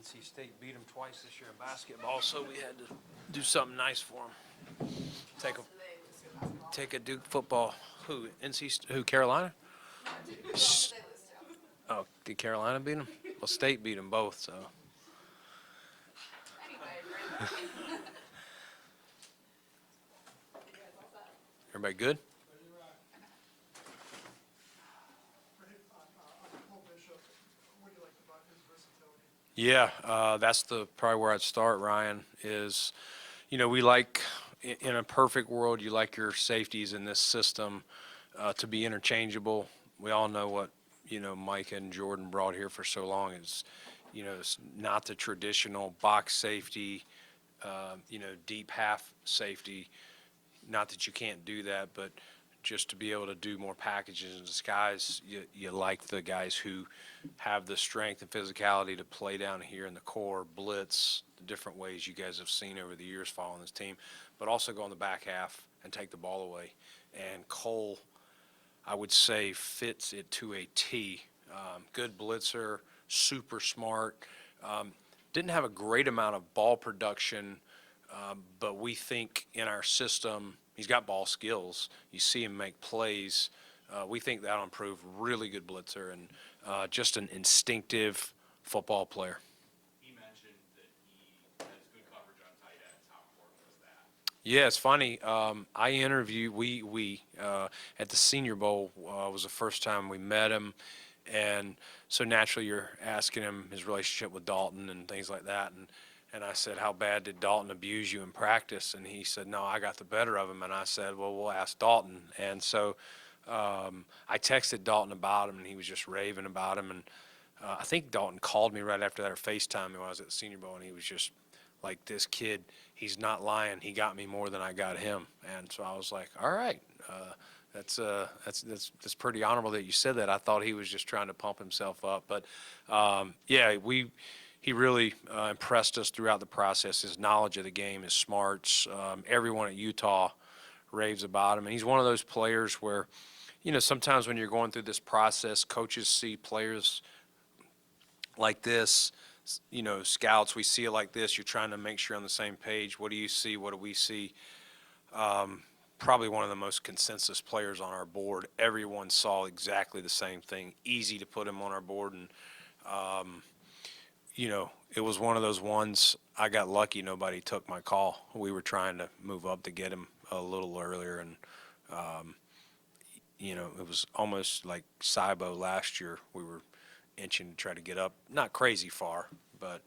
NC State beat them twice this year in basketball, so we had to do something nice for them. Take a Duke football. Who? Who? Carolina? Oh, did Carolina beat them? Well, State beat them both, so. Everybody good? Yeah, that's probably where I'd start, Ryan, is, we like, in a perfect world, you like your safeties in this system to be interchangeable. We all know what, Mike and Jordan brought here for so long is, it's not the traditional box safety, deep half safety. Not that you can't do that, but just to be able to do more packages and disguise, you like the guys who have the strength and physicality to play down here in the core, blitz, the different ways you guys have seen over the years following this team, but also go in the back half and take the ball away. And Cole, I would say, fits it to a T. Good blitzer, super smart. Didn't have a great amount of ball production, but we think in our system, he's got ball skills. You see him make plays. We think that'll improve. Really good blitzer and just an instinctive football player. He mentioned that he has good coverage on tight ends. How important was that? Yeah, it's funny. I interviewed, we at the Senior Bowl was the first time we met him. And so naturally you're asking him his relationship with Dalton and things like that. And I said, how bad did Dalton abuse you in practice? And he said, no, I got the better of him. And I said, well, we'll ask Dalton. And so I texted Dalton about him, and he was just raving about him. And I think Dalton called me right after that or FaceTimed me when I was at the Senior Bowl, and he was just like, this kid, he's not lying. He got me more than I got him. And so I was like, all right, that's pretty honorable that you said that. I thought he was just trying to pump himself up. But, yeah, he really impressed us throughout the process. His knowledge of the game, his smarts. Everyone at Utah raves about him. And he's one of those players where, sometimes when you're going through this process, coaches see players like this, scouts, we see it like this. You're trying to make sure you're on the same page. What do you see? What do we see? Probably one of the most consensus players on our board. Everyone saw exactly the same thing. Easy to put him on our board. And, it was one of those ones, I got lucky nobody took my call. We were trying to move up to get him a little earlier, and, it was almost like Cybo last year. We were inching to try to get up, not crazy far, but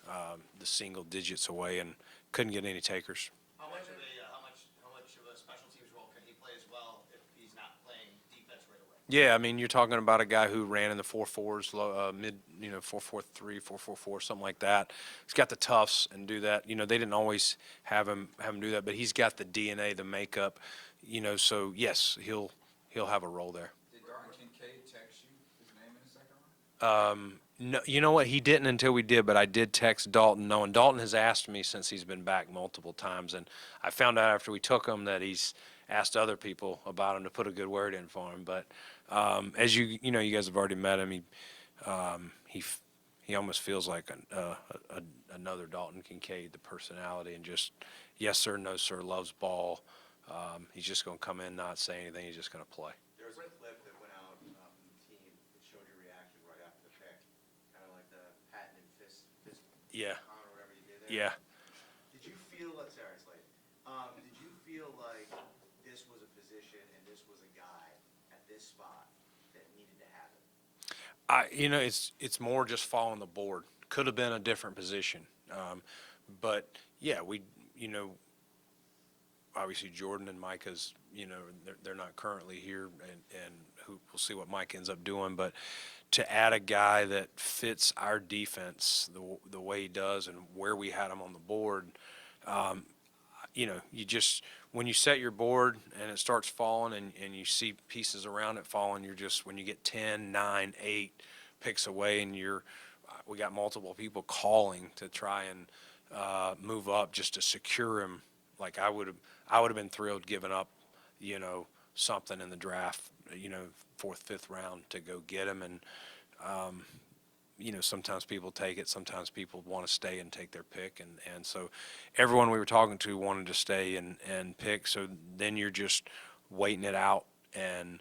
the single digits away, and couldn't get any takers. How much of a special teams role can he play as well if he's not playing defense right away? Yeah, I mean, you're talking about a guy who ran in the 4.4s, mid, 4.43, 4.44, something like that. He's got the toughs and do that. They didn't always have him do that, but he's got the DNA, the makeup. So yes, he'll have a role there. Did Darton Kincaid text you his name in the second round? No, you know what? He didn't until we did, but I did text Dalton. No, and Dalton has asked me since he's been back multiple times, and I found out after we took him that he's asked other people about him to put a good word in for him. But as you guys have already met him. He almost feels like another Dalton Kincaid, the personality, and just yes sir, no sir, loves ball. He's just going to come in, not say anything. He's just going to play. There was a clip that went out from the team that showed your reaction right after the pick, kind of like the patent and fist Yeah. or whatever you did there. Yeah. Did you feel? Sorry, it's late. Did you feel like this was a position and this was a guy at this spot that needed to happen? It's more just following the board. Could have been a different position, but yeah, obviously Jordan and Micah's, they're not currently here, and we'll see what Mike ends up doing. But to add a guy that fits our defense the way he does and where we had him on the board, you just when you set your board and it starts falling and you see pieces around it falling, when you get 10, 9, 8 picks away, and we got multiple people calling to try and move up just to secure him. Like I would have been thrilled giving up, something in the draft, 4th, 5th round to go get him. And sometimes people take it, sometimes people want to stay and take their pick. And so everyone we were talking to wanted to stay and pick. So then you're just waiting it out. And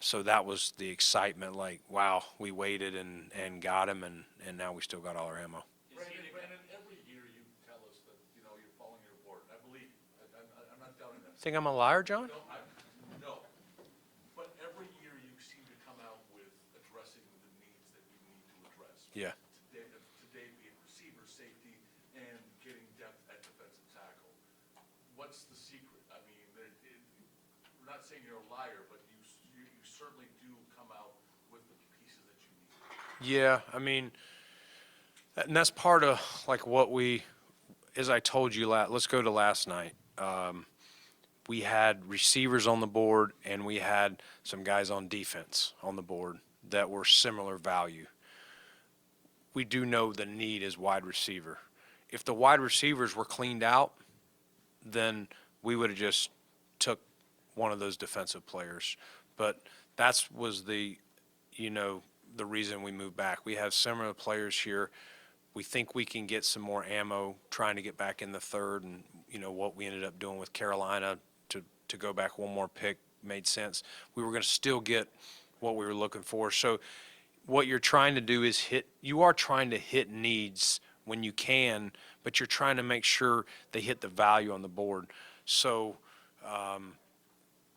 so that was the excitement, like, wow, we waited and got him, and now we still got all our ammo. Brandon, every year you tell us that, you're following your board. I believe you. I'm not doubting that. Think I'm a liar, John? No. But every year you seem to come out with addressing the needs that you need to address. Yeah. Today being receiver safety and getting depth at defensive tackle. What's the secret? I mean, we're not saying you're a liar, but you certainly do come out with the pieces that you need. Yeah, I mean, and that's part of like what as I told you, let's go to last night. We had receivers on the board, and we had some guys on defense on the board that were similar value. We do know the need is wide receiver. If the wide receivers were cleaned out, then we would have just took one of those defensive players. But was the reason we moved back. We have similar players here. We think we can get some more ammo trying to get back in the third, and what we ended up doing with Carolina to go back one more pick made sense. We were going to still get what we were looking for. So what you're trying to do is you are trying to hit needs when you can, but you're trying to make sure they hit the value on the board. So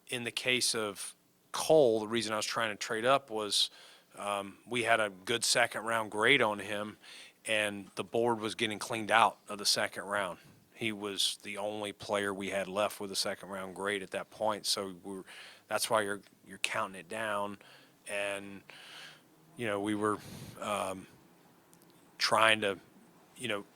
in the case of Cole, the reason I was trying to trade up was we had a good second round grade on him, and the board was getting cleaned out of the second round. He was the only player we had left with a second round grade at that point. So that's why you're counting it down. And, we were trying to,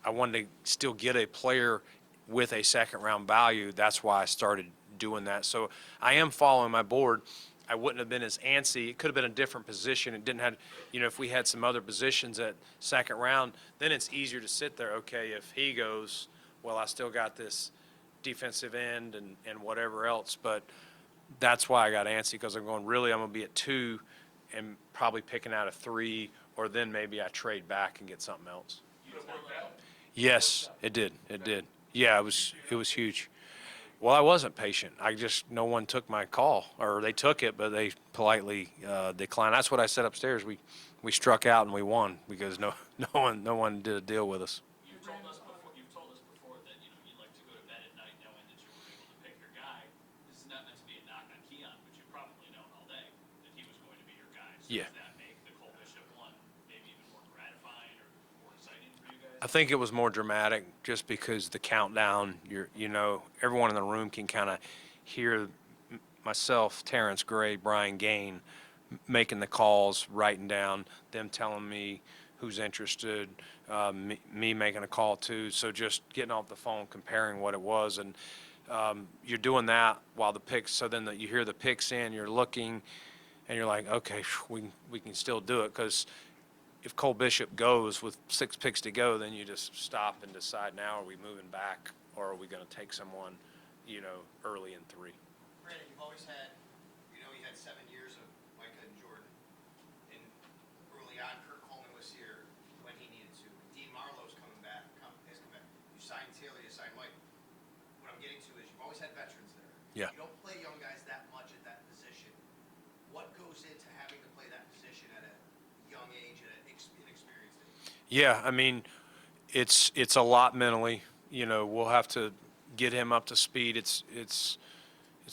I wanted to still get a player with a second round value. That's why I started doing that. So I am following my board. I wouldn't have been as antsy. It could have been a different position. It didn't have, if we had some other positions at second round, then it's easier to sit there. Okay, if he goes, well, I still got this defensive end and whatever else. But that's why I got antsy, because I'm going, really, I'm going to be at 2 and probably picking out a 3, or then maybe I trade back and get something else. Yes, it did. It did. Yeah, it was huge. Well, I wasn't patient. No one took my call, or they took it, but they politely declined. That's what I said upstairs. We struck out and we won because no one did a deal with us. You've told us before that you like to go to bed at night knowing that you were able to pick your guy. This is not meant to be a knock on Keon, but you've probably known all day that he was going to be your guy. So Yeah. Does that make the Cole Bishop one maybe even more gratifying or more exciting for you guys? I think it was more dramatic just because the countdown, everyone in the room can kind of hear myself, Terrence Gray, Brian Gain making the calls, writing down, them telling me who's interested, me making a call too. So just getting off the phone, comparing what it was. And you're doing that while the picks, so then you hear the picks in, you're looking, and you're like, okay, we can still do it. Because if Cole Bishop goes with 6 picks to go, then you just stop and decide, now are we moving back, or are we going to take someone, early in 3? Brandon, you've always had, you had 7 years of Micah and Jordan. And early on, Kurt Coleman was here when he needed to. Dean Marlowe's has come back. You signed Taylor, you signed Mike. What I'm getting to is you've always had veterans there. Yeah. You don't play young guys that much at that position. What goes into having to play that position at a young age and an inexperienced age? Yeah, I mean, it's a lot mentally. We'll have to get him up to speed. It's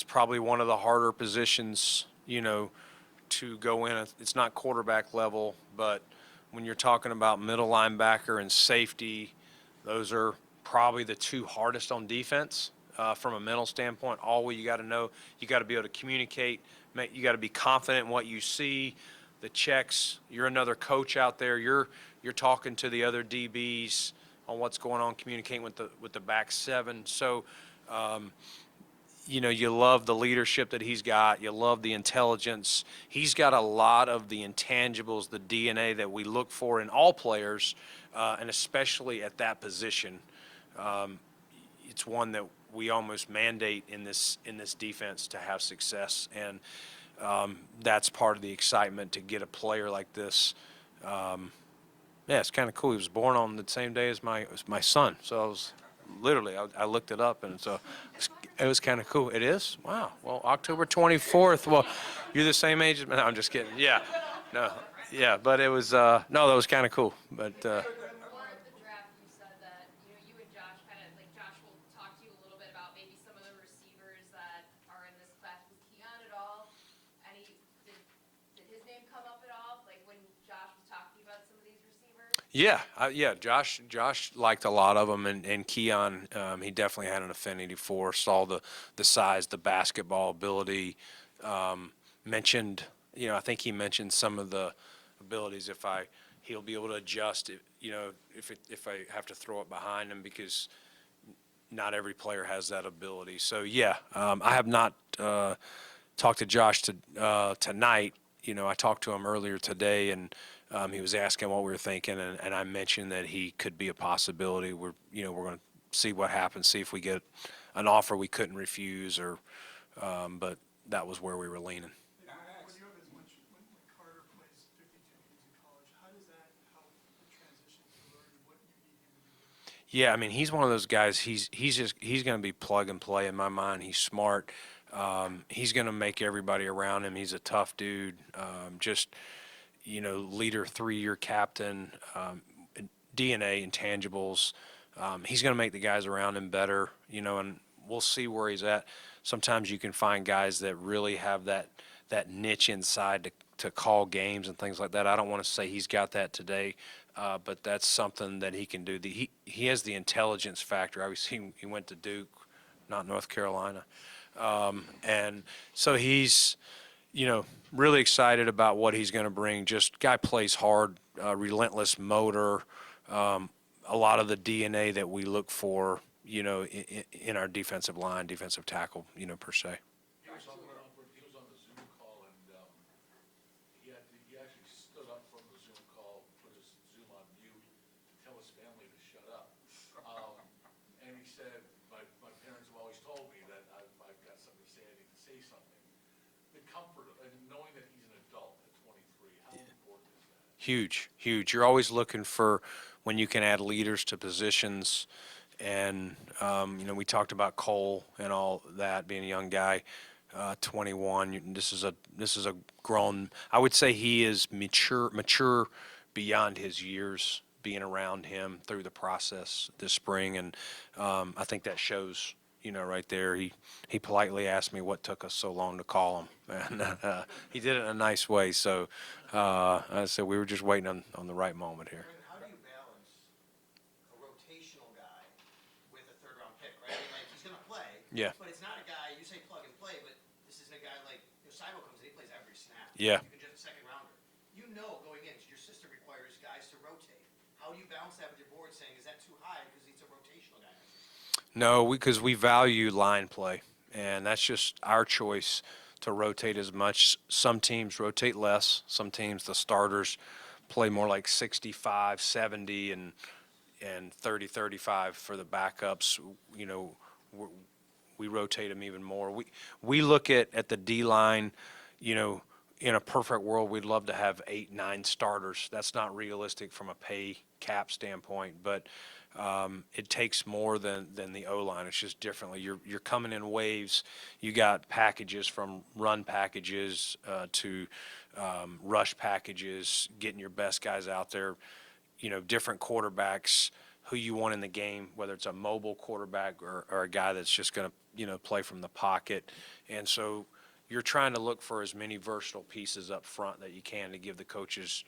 probably one of the harder positions, to go in. It's not quarterback level, but when you're talking about middle linebacker and safety, those are probably the 2 hardest on defense from a mental standpoint. All you got to know, you got to be able to communicate. You got to be confident in what you see, the checks. You're another coach out there. You're talking to the other DBs on what's going on, communicating with the back 7. So, you love the leadership that he's got. You love the intelligence. He's got a lot of the intangibles, the DNA that we look for in all players, and especially at that position. It's one that we almost mandate in this defense to have success, and that's part of the excitement to get a player like this Yeah, it's kind of cool. He was born on the same day as my son. So I was literally, I looked it up, and so it was kind of cool. It is? Wow. Well, October 24th. Well, you're the same age as me. No, I'm just kidding. Yeah. No. Yeah, but it was, no, that was kind of cool. But, Before the draft, you said that, you and Josh kind of, like, Josh will talk to you a little bit about maybe some of the receivers that are in this class. Was Keon at all? Did his name come up at all? Like, when Josh was talking about some of these receivers? yeah, yeah, Josh liked a lot of them, and Keon, he definitely had an affinity for, saw the size, the basketball ability, mentioned, I think he mentioned some of the abilities he'll be able to adjust, if I have to throw it behind him, because not every player has that ability. So, yeah, I have not talked to Josh tonight. I talked to him earlier today, and he was asking what we were thinking, and I mentioned that he could be a possibility. We're going to see what happens, see if we get an offer we couldn't refuse, but that was where we were leaning. When you have as much, when Carter plays 52 games in college, how does that help the transition to learn what you need him to do? Yeah, I mean, he's one of those guys. He's going to be plug and play in my mind. He's smart. He's going to make everybody around him. He's a tough dude. Leader, 3-year captain, DNA, intangibles. He's going to make the guys around him better. And we'll see where he's at. Sometimes you can find guys that really have that niche inside to call games and things like that. I don't want to say he's got that today, but that's something that he can do. He has the intelligence factor. Obviously, he went to Duke, not North Carolina. And so he's, really excited about what he's going to bring. Just guy plays hard, relentless motor, a lot of the DNA that we look for, in our defensive line, defensive tackle, per se. He was on the Zoom call, and he actually stood up from the Zoom call, put his Zoom on mute to tell his family to shut up. And he said, my parents have always told me that I've got something to say, I need to say something. The comfort and knowing that he's an adult at 23, how important is that? Huge, huge. You're always looking for when you can add leaders to positions. And, we talked about Cole and all that, being a young guy, 21. This is a grown, I would say he is mature beyond his years, being around him through the process this spring. And I think that shows, right there. He politely asked me what took us so long to call him. And he did it in a nice way. So I said we were just waiting on the right moment here. How do you balance a rotational guy with a third-round pick, right? I mean, like, he's going to play. Yeah. But it's not a guy, you say plug and play, but this isn't a guy like, Simo comes in, he plays every snap. Yeah. You can just a second-rounder. Going in, your system requires guys to rotate. How do you balance that with your board saying, is that too high because he's a rotational guy? No, because we value line play, and that's just our choice to rotate as much. Some teams rotate less. Some teams, the starters, play more like 65, 70, and 30, 35 for the backups. We rotate them even more. We look at the D-line, in a perfect world, we'd love to have 8, 9 starters. That's not realistic from a pay cap standpoint, but it takes more than the O-line. It's just differently. You're coming in waves. You got packages from run packages to rush packages, getting your best guys out there, different quarterbacks, who you want in the game, whether it's a mobile quarterback or a guy that's just going to, play from the pocket. And so you're trying to look for as many versatile pieces up front that you can to give the coaches,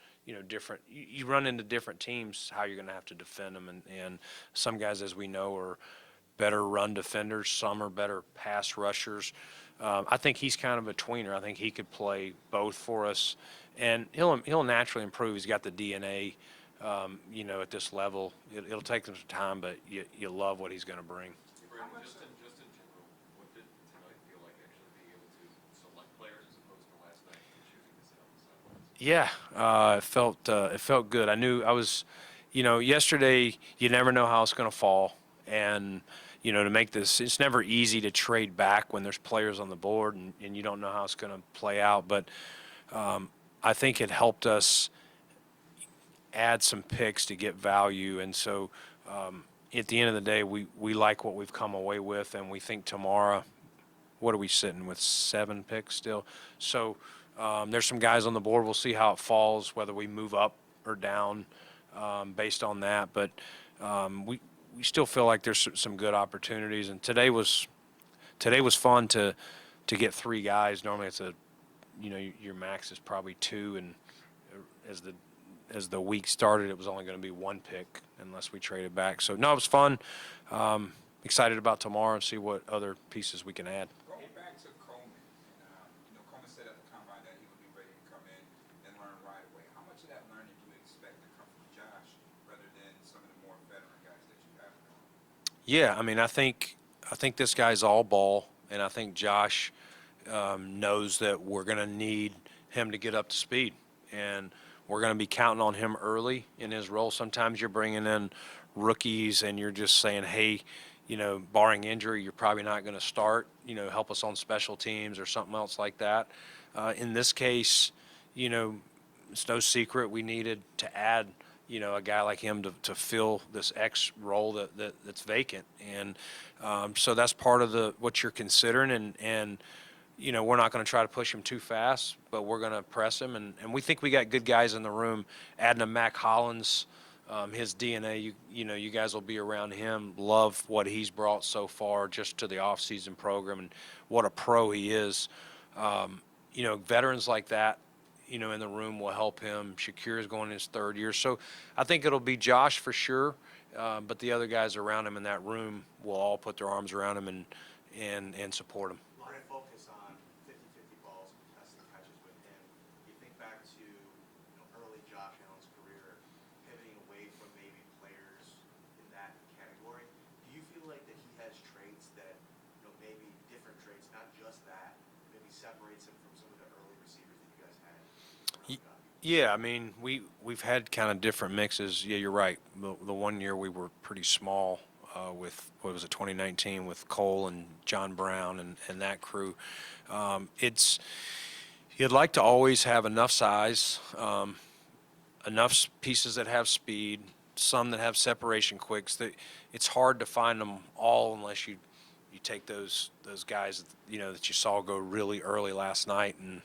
different. You run into different teams, how you're going to have to defend them. And some guys, as we know, are better run defenders. Some are better pass rushers. I think he's kind of a tweener. I think he could play both for us. And he'll naturally improve. He's got the DNA, at this level. It'll take some time, but you love what he's going to bring. Brandon, just in general, what did tonight feel like actually being able to select players as opposed to last night and choosing to sit on the sidelines? Yeah, it felt good. I knew I was, yesterday you never know how it's going to fall, and to make this, it's never easy to trade back when there's players on the board and you don't know how it's going to play out. But I think it helped us add some picks to get value. And so at the end of the day, we like what we've come away with, and we think tomorrow, what are we sitting with, 7 picks still? So there's some guys on the board. We'll see how it falls, whether we move up or down based on that. But we still feel like there's some good opportunities. And today was fun to get 3 guys. Normally it's your max is probably 2, and as the week started, it was only going to be 1 pick unless we traded back. So no, it was fun. Excited about tomorrow and see what other pieces we can add. Going back to Coleman, and Coleman said at the combine that he would be ready to come in and learn right away. How much of that learning do you expect to come from Josh rather than some of the more veteran guys that you have now? Yeah, I mean, I think this guy's all ball, and I think Josh knows that we're going to need him to get up to speed, and we're going to be counting on him early in his role. Sometimes you're bringing in rookies, and you're just saying, hey, barring injury, you're probably not going to start. Help us on special teams or something else like that. In this case, it's no secret we needed to add a guy like him to fill this X role that's vacant. And so that's part of what you're considering. And we're not going to try to push him too fast, but we're going to press him. And we think we got good guys in the room. Adding a Mac Hollins, his DNA, you guys will be around him. Love what he's brought so far just to the offseason program and what a pro he is. Veterans like that, in the room will help him. Shakir is going in his 3rd year. So I think it'll be Josh for sure, but the other guys around him in that room will all put their arms around him and support him. A lot of focus on 50-50 balls, contested catches with him. You think back to early Josh Allen's career, pivoting away from maybe players in that category. Do you feel like that he has traits that maybe different traits, not just that, maybe separates him from some of the early receivers that you guys had? Yeah, I mean, we've had kind of different mixes. Yeah, you're right. The one year we were pretty small with, 2019 with Cole and John Brown and that crew. You'd like to always have enough size, enough pieces that have speed, some that have separation quicks. It's hard to find them all unless you take those guys that you saw go really early last night. And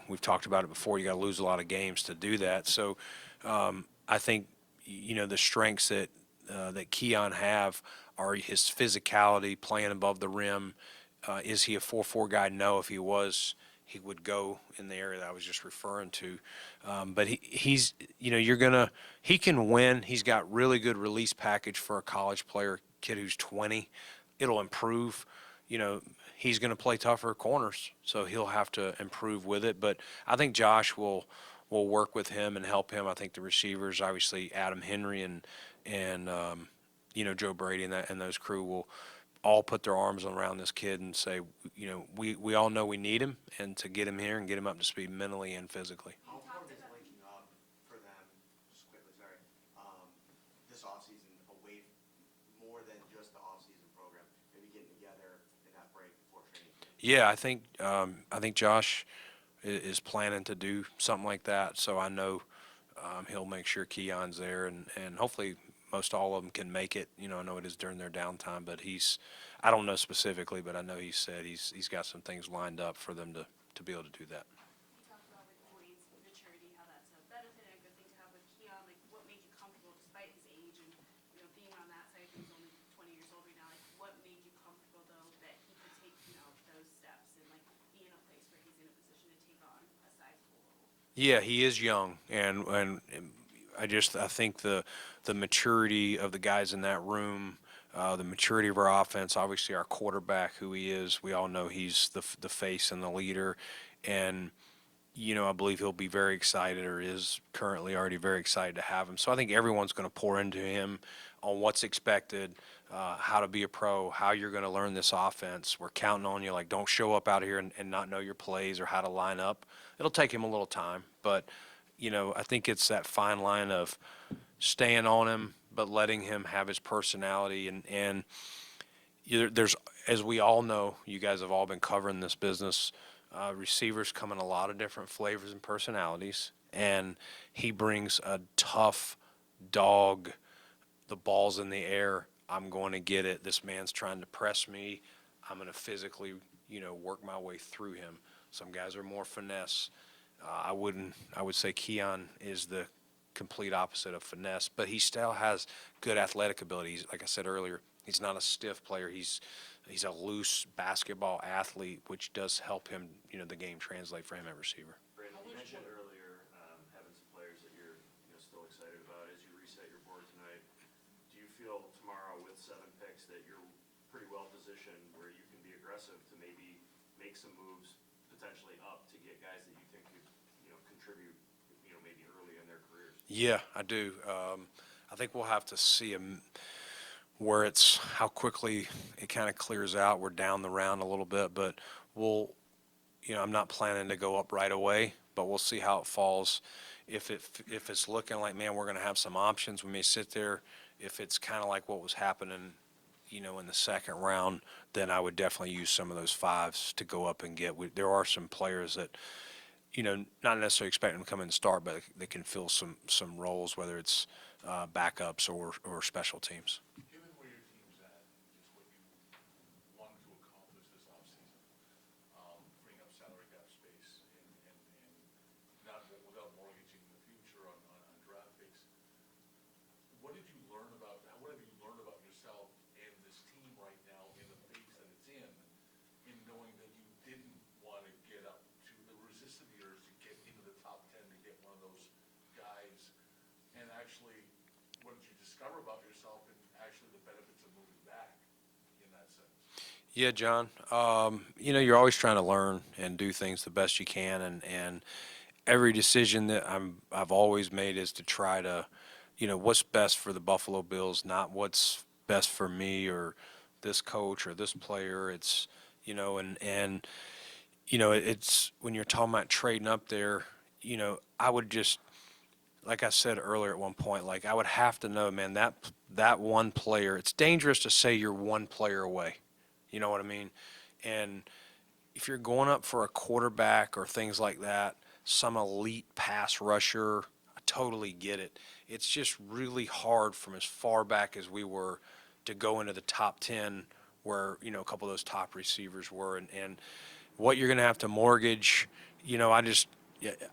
we've talked about it before. You got to lose a lot of games to do that. So I think the strengths that Keon have are his physicality, playing above the rim. Is he a 4-4 guy? No. If he was, he would go in the area that I was just referring to. But he's he can win. He's got really good release package for a college player, kid who's 20. It'll improve. He's going to play tougher corners, so he'll have to improve with it. But I think Josh will work with him and help him. I think the receivers, obviously Adam Henry and Joe Brady and those crew will all put their arms around this kid and say, we all know we need him, and to get him here and get him up to speed mentally and physically. How important is linking up for them, just quickly, sorry, this offseason away more than just the offseason program, maybe getting together in that break before training? Yeah, I think Josh is planning to do something like that. So I know he'll make sure Keon's there, and hopefully most all of them can make it. I know it is during their downtime, but I don't know specifically, but I know he said he's got some things lined up for them to be able to do that. You talked about with Boyd's maturity, how that's a benefit and a good thing to have with Keon. Like, what made you comfortable despite his age and being on that side? He's only 20 years old right now. Like, what made you comfortable though that he could take those steps and like be in a place where he's in a position to take on a sizable role? Yeah, he is young, and I think the maturity of the guys in that room, the maturity of our offense, obviously our quarterback, who he is, we all know he's the face and the leader, and I believe he'll be very excited, or is currently already very excited to have him. So I think everyone's going to pour into him on what's expected, how to be a pro, how you're going to learn this offense. We're counting on you. Like, don't show up out here and not know your plays or how to line up. It'll take him a little time, but I think it's that fine line of staying on him, but letting him have his personality. And there's, as we all know, you guys have all been covering this business, receivers come in a lot of different flavors and personalities. and he brings a tough dog. The ball's in the air. I'm going to get it. This man's trying to press me. I'm going to physically, work my way through him. Some guys are more finesse. I would say Keon is the complete opposite of finesse, but he still has good athletic abilities. Like I said earlier, he's not a stiff player. He's a loose basketball athlete, which does help him, the game translate for him at receiver. Brandon, you mentioned earlier having some players that you're still excited about as you reset your board tonight. Do you feel tomorrow with 7 picks that you're pretty well positioned where you can be aggressive to maybe make some moves potentially up to get guys that you think could contribute maybe early in their careers? Yeah, I do. I think we'll have to see him where it's how quickly it kind of clears out. We're down the round a little bit, but I'm not planning to go up right away, but we'll see how it falls. If it's looking like, man, we're going to have some options, we may sit there. If it's kind of like what was happening, in the second round, then I would definitely use some of those 5s to go up and get. There are some players that, not necessarily expecting them to come in and start, but they can fill some roles, whether it's backups or special teams. Given where your team's at, just what you wanted to accomplish this offseason, freeing up salary cap space and not without mortgaging the future on draft picks, what have you learned about yourself and this team right now in the phase that it's in knowing that you didn't want to get up to the resistant years to get into the top 10 to get one of those guys, and actually what did you discover about yourself and actually the benefits of moving back in that sense? Yeah, John. You're always trying to learn and do things the best you can, and every decision that I've always made is to try to, what's best for the Buffalo Bills, not what's best for me or this coach or this player. It's, it's when you're talking about trading up there, I would just, like I said earlier at one point, like I would have to know, man, that one player, it's dangerous to say you're one player away. You know what I mean? And if you're going up for a quarterback or things like that, some elite pass rusher, I totally get it. It's just really hard from as far back as we were to go into the top 10 where, a couple of those top receivers were. And what you're going to have to mortgage,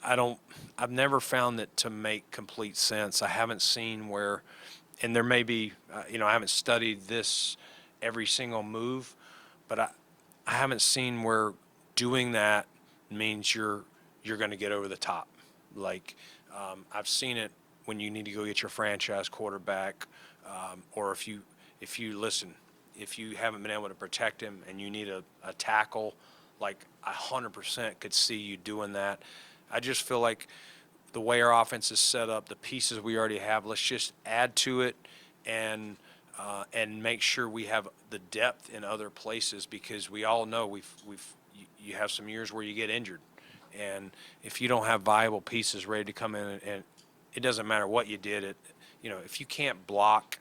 I've never found that to make complete sense. I haven't seen where, and there may be, I haven't studied this every single move, but I haven't seen where doing that means you're going to get over the top. Like I've seen it when you need to go get your franchise quarterback, or if you haven't been able to protect him and you need a tackle, like 100% could see you doing that. I just feel like the way our offense is set up, the pieces we already have, let's just add to it and make sure we have the depth in other places, because we all know you have some years where you get injured, and if you don't have viable pieces ready to come in, and it doesn't matter what you did, if you can't block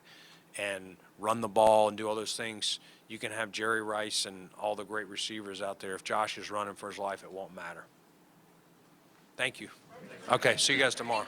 and run the ball and do all those things, you can have Jerry Rice and all the great receivers out there. If Josh is running for his life, it won't matter. Thank you. Okay, see you guys tomorrow.